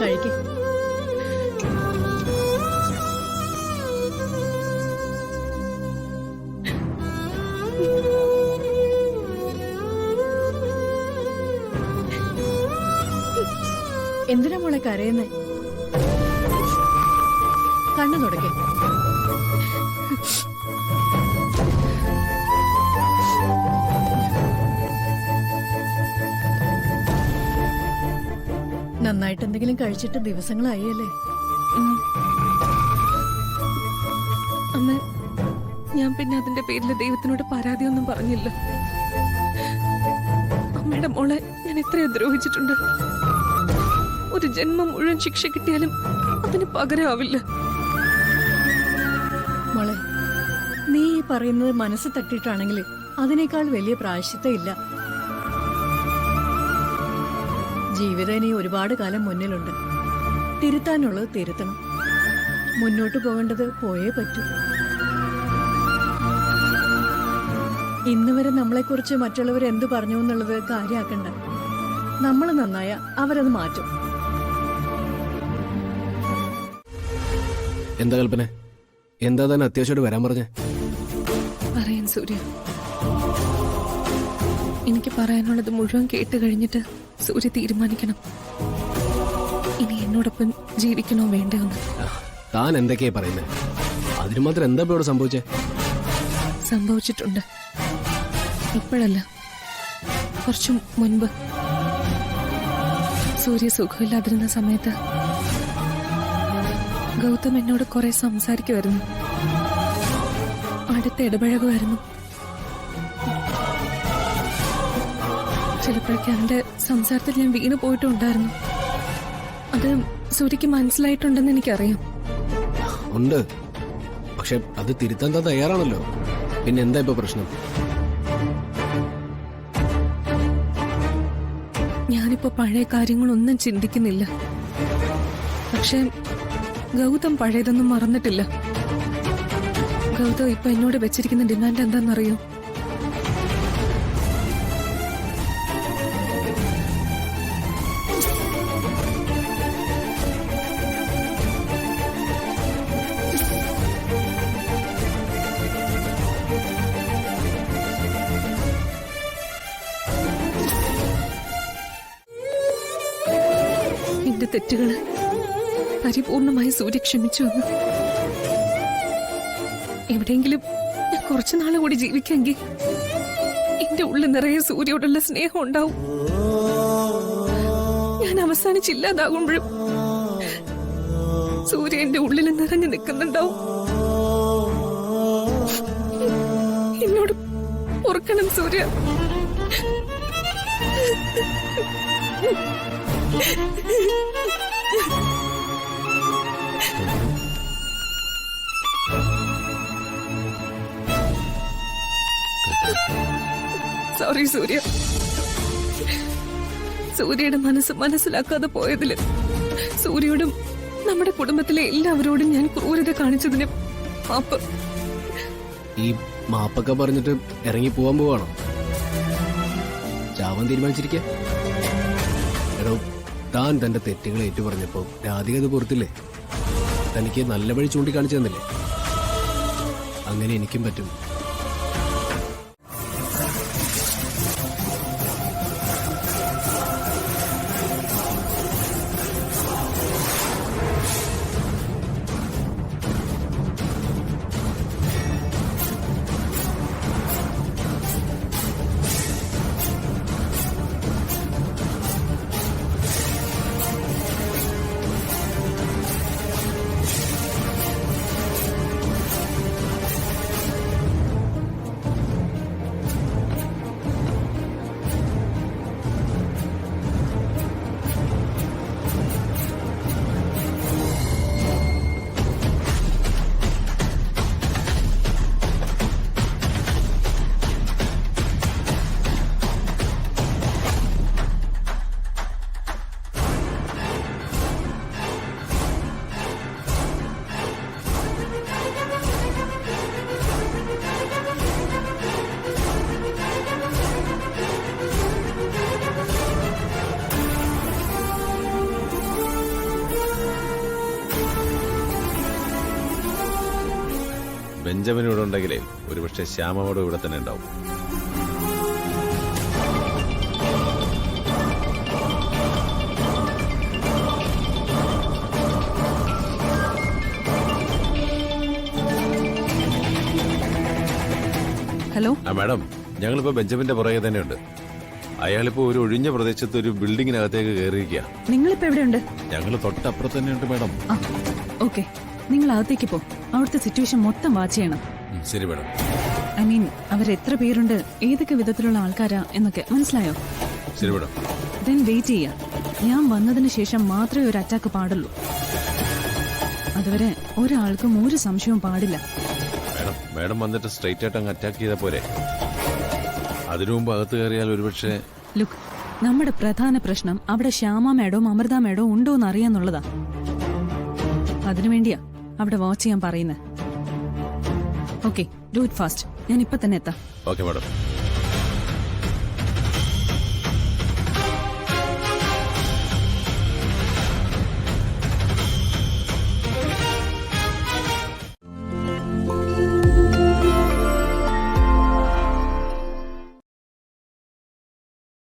കഴിക്ക്. എന്തിനാ മോളെ കരയുന്നേ? കണ്ണു തുടക്കേ. നന്നായിട്ട് എന്തെങ്കിലും കഴിച്ചിട്ട് ദിവസങ്ങളായി അല്ലേ? അമ്മ, ഞാൻ പിന്നെ അതിന്റെ പേരിൽ ദൈവത്തിനോട് പരാതിയൊന്നും പറഞ്ഞില്ല. അമ്മയുടെ മോളെ ഞാൻ എത്രയോ ദ്രോഹിച്ചിട്ടുണ്ട്. ഒരു ജന്മം മുഴുവൻ ശിക്ഷ കിട്ടിയാലും അതിന് പകരമാവില്ല. മോളെ, നീ ഈ പറയുന്നത് മനസ്സ് തട്ടിയിട്ടാണെങ്കിൽ അതിനേക്കാൾ വലിയ പ്രായശ്ചിത്തം ഇല്ല. ജീവിതം ഇനി ഒരുപാട് കാലം മുന്നിലുണ്ട്. തിരുത്താനുള്ളത് തിരുത്തണം. മുന്നോട്ട് പോകേണ്ടത് പോയേ പറ്റൂ. ഇന്ന് വരെ നമ്മളെക്കുറിച്ച് മറ്റുള്ളവർ എന്ത് പറഞ്ഞു എന്നുള്ളത് കാര്യമാക്കണ്ട. നമ്മൾ നന്നായ അവരത് മാറ്റും. എന്താ കൽപ്പന? എന്താ തന്നെ അത്യാവശ്യമായിട്ട് വരാൻ പറഞ്ഞേ? പറയാൻ സൂര്യ, എനിക്ക് പറയാനുള്ളത് മുഴുവൻ കേട്ട് കഴിഞ്ഞിട്ട് സൂര്യ തീരുമാനിക്കണം ഇനി എന്നോടൊപ്പം ജീവിക്കണോ വേണ്ടോന്ന്. താൻ എന്തൊക്കെയാ പറയുന്നത്? അതിന് മാത്രം എന്താ ഇവിടെ സംഭവിച്ചേ? സംഭവിച്ചിട്ടുണ്ട്. ഇപ്പോഴല്ല, കുറച്ചു മുൻപ് സൂര്യ സുഖമില്ലാതിരുന്ന സമയത്ത് ഗൗതം എന്നോട് കുറെ സംസാരിക്കുമായിരുന്നു, അടുത്ത് ഇടപഴകുമായിരുന്നു. ചിലപ്പോഴൊക്കെ അവന്റെ സംസാരത്തിൽ ഞാൻ വീണു പോയിട്ടുണ്ടായിരുന്നു. അത് സൂര്യക്ക് മനസ്സിലായിട്ടുണ്ടെന്ന് എനിക്കറിയാം. ഉണ്ട്, പക്ഷെ അത് തിരുത്താൻ താൻ തയ്യാറാണല്ലോ. പിന്നെ എന്താ ഇപ്പൊ പ്രശ്നം? ഞാനിപ്പോ പഴയ കാര്യങ്ങളൊന്നും ചിന്തിക്കുന്നില്ല. പക്ഷെ ഗൗതം പഴയതൊന്നും മറന്നിട്ടില്ല. ഗൗതം ഇപ്പൊ എന്നോട് വെച്ചിരിക്കുന്ന ഡിമാൻഡ് എന്താണെന്നറിയോ? എന്റെ തെറ്റുകള് പരിപൂർണമായി സൂര്യ ക്ഷമിച്ചു എന്ന്. എവിടെയെങ്കിലും ഞാൻ കുറച്ചു നാളെ കൂടി ജീവിക്കെങ്കിൽ എന്റെ ഉള്ളിൽ നിറയെ സൂര്യോടുള്ള സ്നേഹം ഉണ്ടാവും. ഞാൻ അവസാനിച്ചില്ലാതാകുമ്പോഴും സൂര്യ എന്റെ ഉള്ളിൽ നിറഞ്ഞു നിൽക്കുന്നുണ്ടാവും. എന്നോട് ഓർക്കണം സൂര്യ. സോറി സൂര്യ. സൂര്യയുടെ മനസ്സ് മനസ്സിലാക്കാതെ പോയതില് സൂര്യയോടും നമ്മുടെ കുടുംബത്തിലെ എല്ലാവരോടും ഞാൻ ക്രൂരത കാണിച്ചതിന് മാപ്പ്. ഈ മാപ്പൊക്കെ പറഞ്ഞിട്ട് ഇറങ്ങി പോവാൻ പോവാണോ? ചാവാൻ തീരുമാനിച്ചിരിക്ക? എടോ, താൻ തന്റെ തെറ്റുകൾ ഏറ്റു പറഞ്ഞപ്പോ രാധിക അത് പുറത്തില്ലേ? തനിക്ക് നല്ല വഴി ചൂണ്ടിക്കാണിച്ചു തന്നില്ലേ? അങ്ങനെ എനിക്കും പറ്റും. ബെഞ്ചമിൻ ഇവിടെ ഉണ്ടെങ്കിലേ ഒരുപക്ഷെ ശ്യാമോടും ഇവിടെ തന്നെ ഉണ്ടാവും. ഹലോ. മാഡം, ഞങ്ങളിപ്പോ ബെഞ്ചമിന്റെ പുറകെ തന്നെയുണ്ട്. അയാളിപ്പോ ഒരു ഒഴിഞ്ഞ പ്രദേശത്ത് ഒരു ബിൽഡിങ്ങിനകത്തേക്ക് കയറിയിരിക്കുക. നിങ്ങളിപ്പോ എവിടെയുണ്ട്? ഞങ്ങൾ തൊട്ടപ്പുറത്ത് തന്നെയുണ്ട് മാഡം. ഓക്കെ, നിങ്ങൾ അകത്തേക്ക് പോ. അവിടുത്തെ സിറ്റുവേഷൻ മൊത്തം വാച്ച് ചെയ്യണം. ശരി മാഡം. ഐ മീൻ, അവരെത്ര പേരുണ്ട്, ഏതൊക്കെ വിധത്തിലുള്ള ആൾക്കാരാ എന്നൊക്കെ മനസ്സിലായോ? ശരി മാഡം. ദെൻ വെയിറ്റ് ചെയ്യാം. ഞാൻ വന്നതിന് ശേഷം മാത്രമേ ഒരു അറ്റാക്ക് പാടുള്ളൂ. അതുവരെ ഒരാൾക്കും ഒരു സംശയവും പാടില്ല. മാഡം, മാഡം വന്നിട്ട് സ്ട്രൈറ്റ് ആയിട്ട് അങ്ങ് അറ്റാക്ക് ചെയ്താൽ പോരെ? അതിനു മുമ്പ് അകത്ത് കയറിയാൽ ഒരുപക്ഷെ... ലുക്ക്, നമ്മുടെ പ്രധാന പ്രശ്നം അവിടെ ശ്യാമ മേഡവും അമൃത മേഡവും ഉണ്ടോ എന്ന് അറിയാന്നുള്ളതാ. അതിനുവേണ്ടിയാ അവിടെ വാച്ച് ചെയ്യാൻ പറയുന്നത്. Okay, do it fast. ഞാൻ ഇപ്പൊ തന്നെ എത്താം. Okay madam.